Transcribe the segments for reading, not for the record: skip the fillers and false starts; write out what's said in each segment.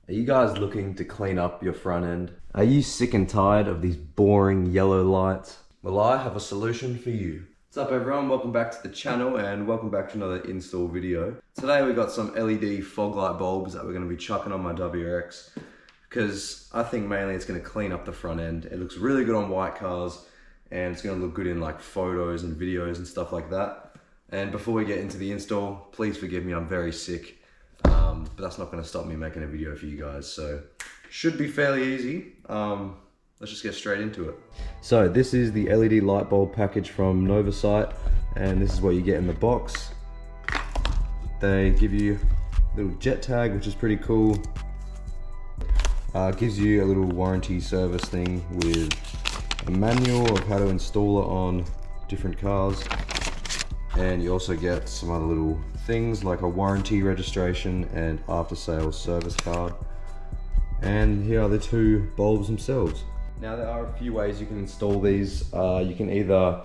Are you guys looking to clean up your front end? Are you sick and tired of these boring yellow lights? Well, I have a solution for you. What's up everyone, welcome back to the channel and welcome back to another install video. Today we got some LED fog light bulbs that we're going to be chucking on my WRX because I think mainly it's going to clean up the front end. It looks really good on white cars and it's going to look good in like photos and videos and stuff like that. And before we get into the install, please forgive me, I'm very sick. But that's not going to stop me making a video for you guys, so should be fairly easy. Let's just get straight into it. So this is the LED light bulb package from Novsight, and this is what you get in the box. They give you a little jet tag, which is pretty cool. Gives you a little warranty service thing with a manual of how to install it on different cars. And you also get some other little things like a warranty registration and after sales service card. And here are the two bulbs themselves. Now there are a few ways you can install these. You can either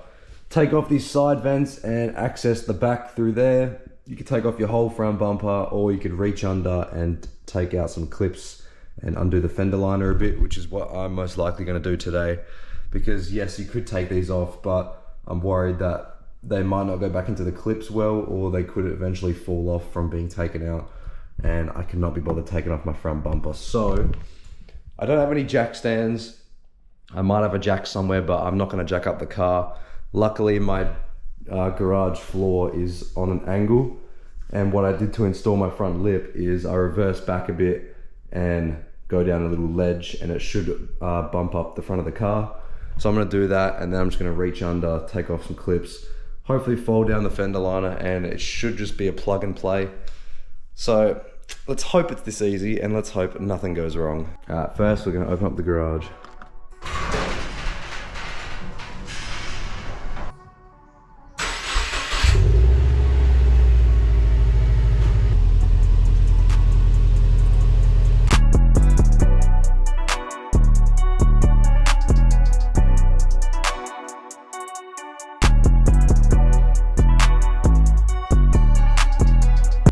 take off these side vents and access the back through there. You could take off your whole front bumper, or you could reach under and take out some clips and undo the fender liner a bit, which is what I'm most likely going to do today. Because yes, you could take these off, but I'm worried that they might not go back into the clips well, or they could eventually fall off from being taken out, and I cannot be bothered taking off my front bumper. So I don't have any jack stands. I might have a jack somewhere, but I'm not going to jack up the car. Luckily my garage floor is on an angle, and what I did to install my front lip is I reversed back a bit and go down a little ledge, and it should bump up the front of the car. So I'm going to do that, and then I'm just going to reach under, take off some clips, hopefully fold down the fender liner, and it should just be a plug and play. So let's hope it's this easy, and let's hope nothing goes wrong. Alright, first we're going to open up the garage.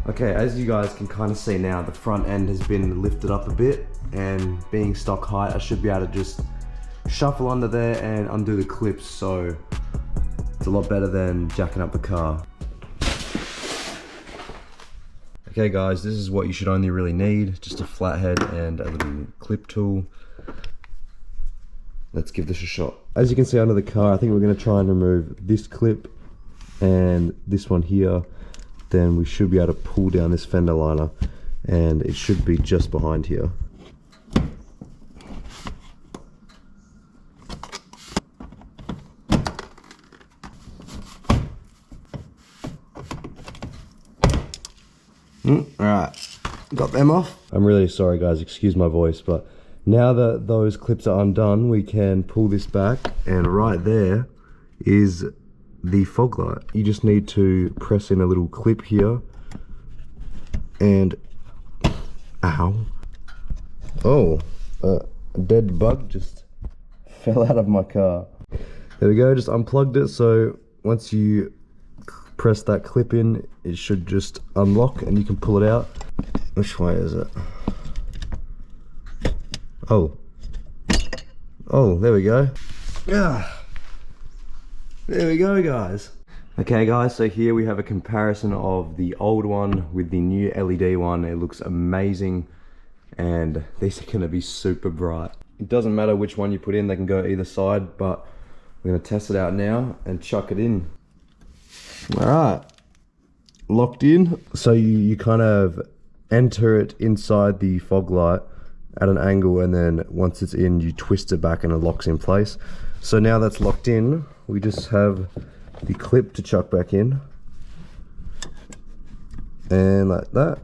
Okay, as you guys can kind of see now, the front end has been lifted up a bit, and being stock height, I should be able to just shuffle under there and undo the clips, so it's a lot better than jacking up the car. Okay guys, this is what you should only really need, just a flathead and a little clip tool. Let's give this a shot. As you can see under the car, I think we're going to try and remove this clip and this one here. Then we should be able to pull down this fender liner, and it should be just behind here. Alright, got them off. I'm really sorry guys, excuse my voice, but now that those clips are undone, we can pull this back, and right there is the fog light. You just need to press in a little clip here, and ow, oh, a dead bug just fell out of my car. There we go, just unplugged it. So once you press that clip in, it should just unlock and you can pull it out. Which way is it? Oh, there we go. Yeah, there we go guys. Okay guys, so here we have a comparison of the old one with the new LED one. It looks amazing, and these are going to be super bright. It doesn't matter which one you put in, they can go either side, but we're going to test it out now and chuck it in. Alright, locked in. So you kind of enter it inside the fog light at an angle, and then once it's in, you twist it back and it locks in place. So now that's locked in, we just have the clip to chuck back in, and like that,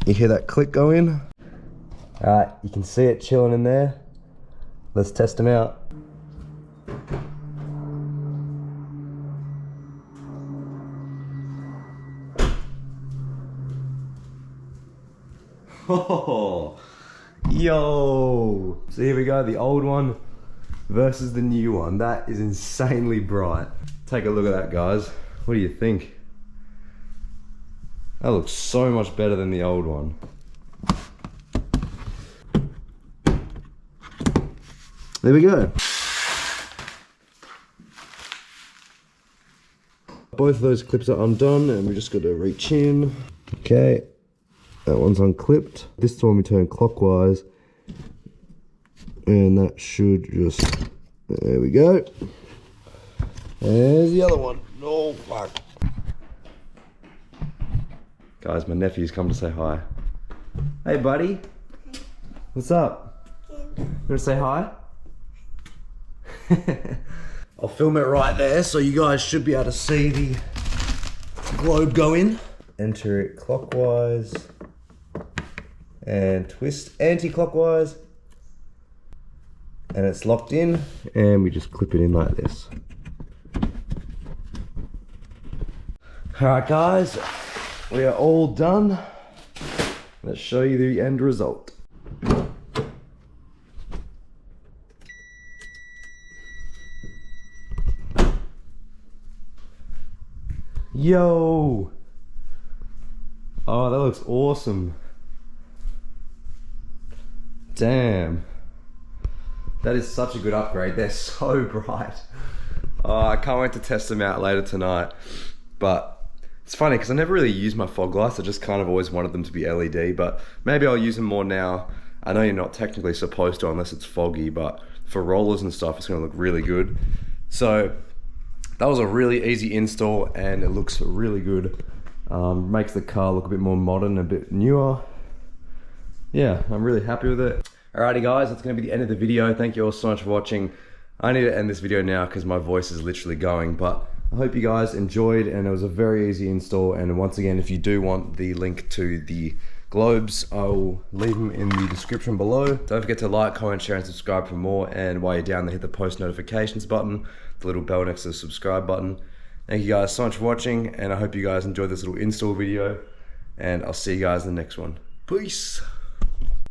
you hear that click go in. Alright, you can see it chilling in there. Let's test them out. Oh, yo! So here we go, the old one versus the new one. That is insanely bright. Take a look at that, guys. What do you think? That looks so much better than the old one. there we go. Both of those clips are undone and we just got to reach in. Okay, that one's unclipped. This time we turn clockwise and that should just, there we go. There's the other one. Oh fuck. Guys, my nephew's come to say hi. Hey buddy. What's up? You wanna say hi? I'll film it right there so you guys should be able to see the globe go in. Enter it clockwise and twist anti-clockwise and it's locked in and we just clip it in like this. Alright guys, we are all done. Let's show you the end result. Yo! Oh, that looks awesome. Damn. That is such a good upgrade. They're so bright. Oh, I can't wait to test them out later tonight. But it's funny because I never really use my fog lights. I just kind of always wanted them to be LED, but maybe I'll use them more now. I know you're not technically supposed to unless it's foggy, but for rollers and stuff, it's gonna look really good. So that was a really easy install and it looks really good. Makes the car look a bit more modern, a bit newer. Yeah, I'm really happy with it. Alrighty guys, that's gonna be the end of the video. Thank you all so much for watching. I need to end this video now because my voice is literally going, but I hope you guys enjoyed and it was a very easy install. And once again, if you do want the link to the globes, I'll leave them in the description below. Don't forget to like, comment, share and subscribe for more. And while you're down there, hit the post notifications button, the little bell next to the subscribe button. Thank you guys so much for watching and I hope you guys enjoyed this little install video and I'll see you guys in the next one. Peace.